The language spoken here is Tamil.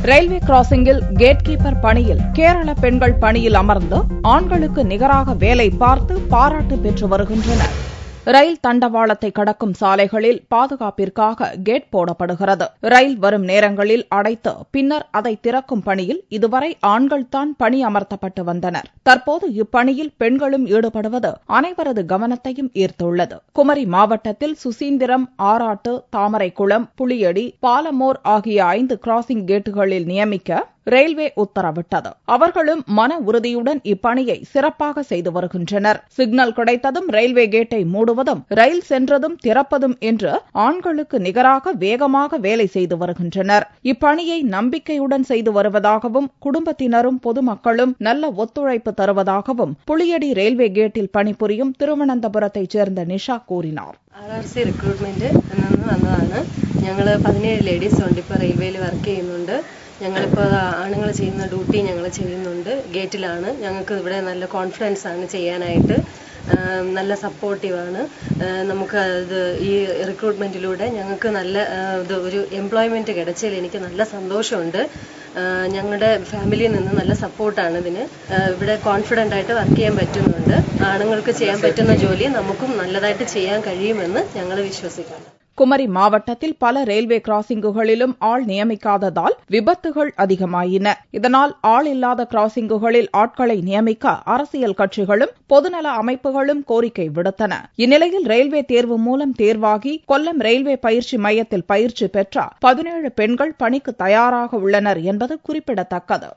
ரயில்வே கிராசிங்கில் கேட் கீப்பர் பணியில் கேரள பெண்கள் பணியில் அமர்ந்து ஆண்களுக்கு நிகராக வேலை பார்த்து பாராட்டு பெற்று வருகின்றனர். ரயில் தண்டவாளத்தை கடக்கும் சாலைகளில் பாதுகாப்பிற்காக கேட் போடப்படுகிறது. ரயில் வரும் நேரங்களில் அடைத்து பின்னர் அதை திறக்கும் பணியில் இதுவரை ஆண்கள்தான் பணி அமர்த்தப்பட்டு வந்தனர். தற்போது இப்பணியில் பெண்களும் ஈடுபடுவது அனைவரது கவனத்தையும் ஈர்த்துள்ளது. குமரி மாவட்டத்தில் சுசீந்திரம், ஆராட்டு, தாமரைக்குளம், புளியடி, பாலமோர் ஆகிய 5 கிராசிங் கேட்டுகளில் நியமிக்க ரயில்வே உத்தரவிட்டது. அவர்களும் மன உறுதியுடன் இப்பணியை சிறப்பாக செய்து வருகின்றனர். சிக்னல் கிடைத்ததும் ரயில்வே கேட்டை மூடுவதும், ரயில் சென்றதும் திறப்பதும் என்று ஆண்களுக்கு நிகராக வேகமாக வேலை செய்து வருகின்றனர். இப்பணியை நம்பிக்கையுடன் செய்து வருவதாகவும், குடும்பத்தினரும் பொதுமக்களும் நல்ல ஒத்துழைப்பு தருவதாகவும் புளியடி ரயில்வே கேட்டில் பணிபுரியும் திருவனந்தபுரத்தைச் சேர்ந்த நிஷா கூறினார். RRC റിക്രൂട്ട്മെന്റ് വന്നതാണ്. ഞങ്ങൾ 17 ലേഡീസ് ഉണ്ട് ഇപ്പോൾ റെയിൽവേയിൽ വർക്ക് ചെയ്യുന്നുണ്ട്. ഞങ്ങളിപ്പോൾ ആണുങ്ങൾ ചെയ്യുന്ന ഡ്യൂട്ടി ഞങ്ങൾ ചെയ്യുന്നുണ്ട്. ഗേറ്റിലാണ്. ഞങ്ങൾക്ക് ഇവിടെ നല്ല കോൺഫിഡൻസ് ആണ് ചെയ്യാനായിട്ട്. നല്ല സപ്പോർട്ടീവാണ്. നമുക്ക് ഈ റിക്രൂട്ട്മെന്റിലൂടെ ഞങ്ങൾക്ക് നല്ല ഒരു എംപ്ലോയ്മെന്റ് കിടച്ചതിൽ എനിക്ക് നല്ല സന്തോഷമുണ്ട്. ഞങ്ങളുടെ ഫാമിലിയിൽ നിന്ന് നല്ല സപ്പോർട്ടാണ് ഇതിന്. ഇവിടെ കോൺഫിഡൻ്റ് ആയിട്ട് വർക്ക് ചെയ്യാൻ പറ്റുന്നുണ്ട്. ആണുങ്ങൾക്ക് ചെയ്യാൻ പറ്റുന്ന ജോലി നമുക്കും നല്ലതായിട്ട് ചെയ്യാൻ കഴിയുമെന്ന് ഞങ്ങൾ വിശ്വസിക്കുന്നു. குமரி மாவட்டத்தில் பல ரயில்வே கிராசிங்குகளிலும் ஆள் நியமிக்காததால் விபத்துகள் அதிகமாயின. இதனால் ஆள் இல்லாத கிராசிங்குகளில் ஆட்களை நியமிக்க அரசியல் கட்சிகளும் பொதுநல அமைப்புகளும் கோரிக்கை விடுத்தன. இந்நிலையில் ரயில்வே தேர்வு மூலம் தேர்வாகி கொல்லம் ரயில்வே பயிற்சி மையத்தில் பயிற்சி பெற்ற 17 பெண்கள் பணிக்கு தயாராக உள்ளனர் என்பது குறிப்பிடத்தக்கது.